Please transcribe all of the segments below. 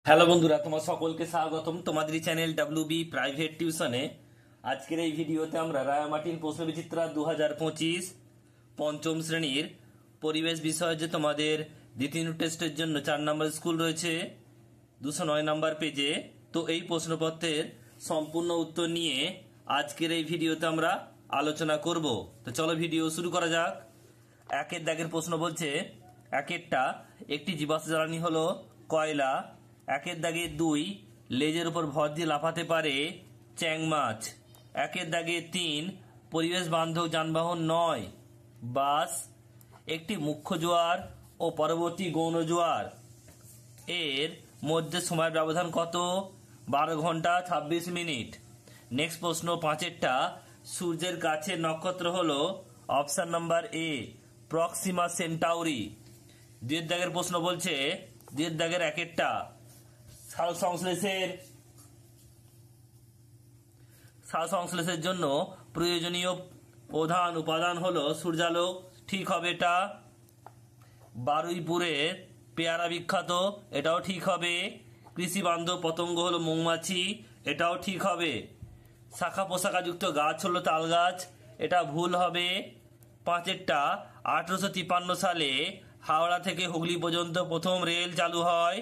Hello বন্ধুরা, তোমার সকলকে স্বাগতম তোমাদের চ্যানেল WB প্রাইভেট টিউশনে। আজকের এই ভিডিওতে আমরা রায়ামার্টিন প্রশ্নবিচিত্রা 2025 পঞ্চম শ্রেণীর পরিবেশ বিষয়ে যে তোমাদের দ্বিতীয় টেস্টের জন্য 4 নম্বর স্কুল রয়েছে 209 নম্বর পেজে, তো এই প্রশ্নপত্রের সম্পূর্ণ উত্তর নিয়ে আজকের এই ভিডিওতে আমরা আলোচনা করব। তো চলো ভিডিও শুরু করা যাক। একের দাগের প্রশ্ন বলছে, একেরটা একটি জীবাশ্ম জ্বালানি হলো কয়লা। একের দাগে 2, লেজের উপর ভর দিয়ে লাফাতে পারে চ্যাং মাছ। একের দাগে 3, পরিবেশ বান্ধব যানবাহন নয় বাস। একটি মুখ্য জোয়ার ও পরবর্তী গৌণ জোয়ার এর মধ্যে সময়ের ব্যবধান কত? 12 ঘন্টা 26 মিনিট। নেক্সট প্রশ্ন 5এরটা, সূর্যের কাছের নক্ষত্র হলো option number A Proxima Centauri. 2 দাগের প্রশ্ন বলছে, 2 দাগের একেরটা, সাল সংশ্লেষের জন্য প্রয়োজনীয় প্রধান উপাদান হলো সূর্যালোক। ঠিক হবে এটা। বারুইপুরে পেয়ারা বিখ্যাত, এটাও ঠিক হবে। কৃষি বান্ধব পতঙ্গ হলো মৌমাছি, এটাও ঠিক হবে। শাখা পোশাকাযুক্ত গাছ হলো তাল গাছ, এটা ভুল হবে। 5এরটা, 1853 সালে হাওড়া থেকে হুগলি পর্যন্ত প্রথম রেল চালু হয়,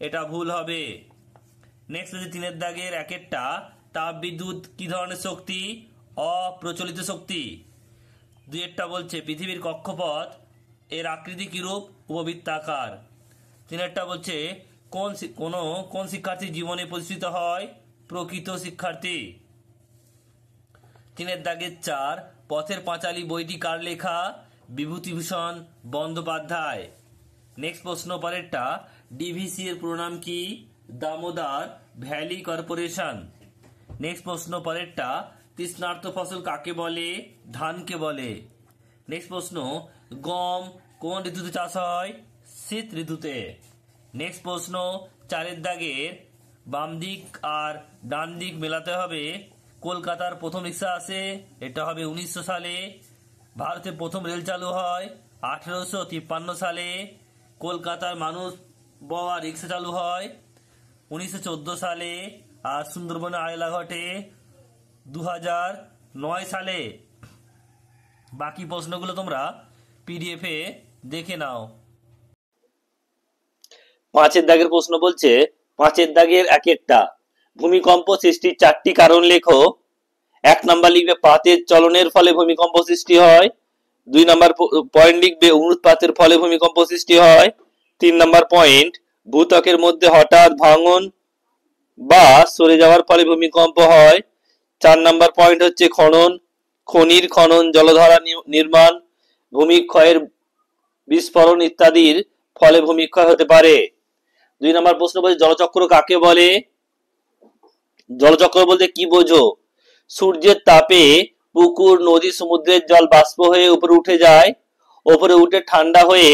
এটা ভুল হবে। নেক্সট হচ্ছে 3 দাগের একেরটা, তাপবিদ্যুৎ কি ধরনের শক্তি? অপ্রচলিত শক্তি। 2এরটা বলছে, পৃথিবীর কক্ষপথ এর আকৃতি কিরূপ? উপবৃত্তাকার। 3এরটা বলছে, কোন শিক্ষার্থী জীবনে প্রতিষ্ঠিত হয়? প্রকৃত শিক্ষার্থী। 3 দাগের 4, পথের পাঁচালী বইটি কার লেখা? বিভূতিভূষণ বন্দ্যোপাধ্যায়। নেক্সট প্রশ্ন পরেরটা, ডিভিসি এর পুরো নাম কি? Damodar valley corporation. নেক্সট প্রশ্ন পরেরটা, তৃষ্ণার্ত ফসল কাকে বলে? ধানকে বলে। নেক্সট প্রশ্ন, গম কোন ঋতুতে চাষ হয়? শীত ঋতুতে। নেক্সট প্রশ্ন 4 দাগের, বাম দিক আর ডান দিক মেলাতে হবে। কলকাতার প্রথম রিক্সা আসে, এটা হবে 1900 সালে। ভারতে প্রথম রেল চালু হয় 1853 সালে। কলকাতার মানুষ বওয়া রিক্সা চালু হয় 1914 সালে। আর সুন্দরবনে আয়লা ঘটে 2009 সালে। বাকি প্রশ্নগুলো তোমরা PDF এ দেখে নাও। 5 দাগের প্রশ্ন বলছে, 5 দাগের একেরটা, ভূমিকম্প সৃষ্টির 4টি কারণ লেখো। 1 নাম্বার লিখবে পাতের চলনের ফলে ভূমিকম্প সৃষ্টি হয়। 2 নাম্বার পয়েন্ট লিখবে অনুৎপাতের ফলে ভূমিকম্প সৃষ্টি হয়। 3 নাম্বার পয়েন্ট, ভূত্বকের মধ্যে হঠাৎ ভাঙন বা সরে যাওয়ার ফলে ভূমিকম্প হয়। 4 নাম্বার পয়েন্ট হচ্ছে খনির খনন, জলধারা নির্মাণ, ভূমিক্ষয়ের বিস্ফোরণ ইত্যাদির ফলে ভূমিক্ষয় হতে পারে। 2 নাম্বার প্রশ্ন বলছে, জলচক্র কাকে বলে? জলচক্র বলতে কি বোঝো? সূর্যের তাপে পুকুর, নদী, সমুদ্রের জল বাষ্প হয়ে উপরে উঠে যায়, উপরে উঠে ঠান্ডা হয়ে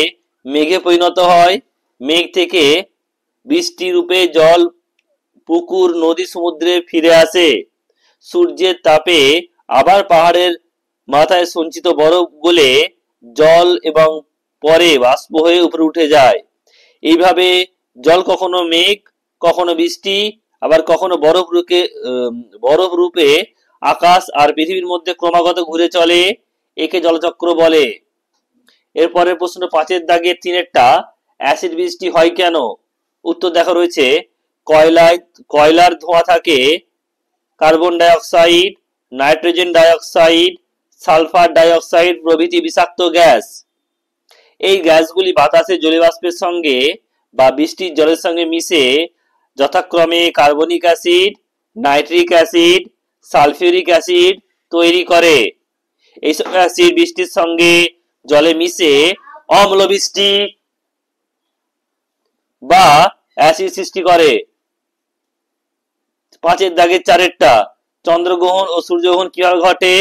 মেঘে পরিণত হয়। মেঘ থেকে বৃষ্টি রূপে জল পুকুর, নদী, সমুদ্রে ফিরে আসে। সূর্যের তাপে আবার পাহাড়ের মাথায় সঞ্চিত বরফ গলে জল এবং পরে বাষ্প হয়ে উপরে উঠে যায়। এইভাবে জল কখনো মেঘ, কখনো বৃষ্টি, আবার কখনো বরফ রূপে আকাশ আর পৃথিবীর মধ্যে ক্রমাগত ঘুরে চলে, একে জলচক্র বলে। এরপরের প্রশ্ন 5 দাগের 3এরটা, অ্যাসিড বৃষ্টি হয় কেন? উত্তর দেখা রয়েছে, কয়লার ধোঁয়া থাকে, carbon die oxide, nitrogen die oxide, sulphur die oxide প্রভৃতি বিষাক্ত গ্যাস। এই গ্যাসগুলি বাতাসে জলীয়বাষ্পের সঙ্গে বা বৃষ্টির জলের সঙ্গে মিশে যথাক্রমে carbonic acid, nitric acid, sulphuric acid তৈরি করে। এইসব অ্যাসিড বৃষ্টির সঙ্গে জলে মিশে অম্ল বৃষ্টি বা অ্যাসিড সৃষ্টি করে। 5 দাগের 4এরটা, চন্দ্রগ্রহণ ও সূর্যগ্রহণ কিভাবে ঘটে?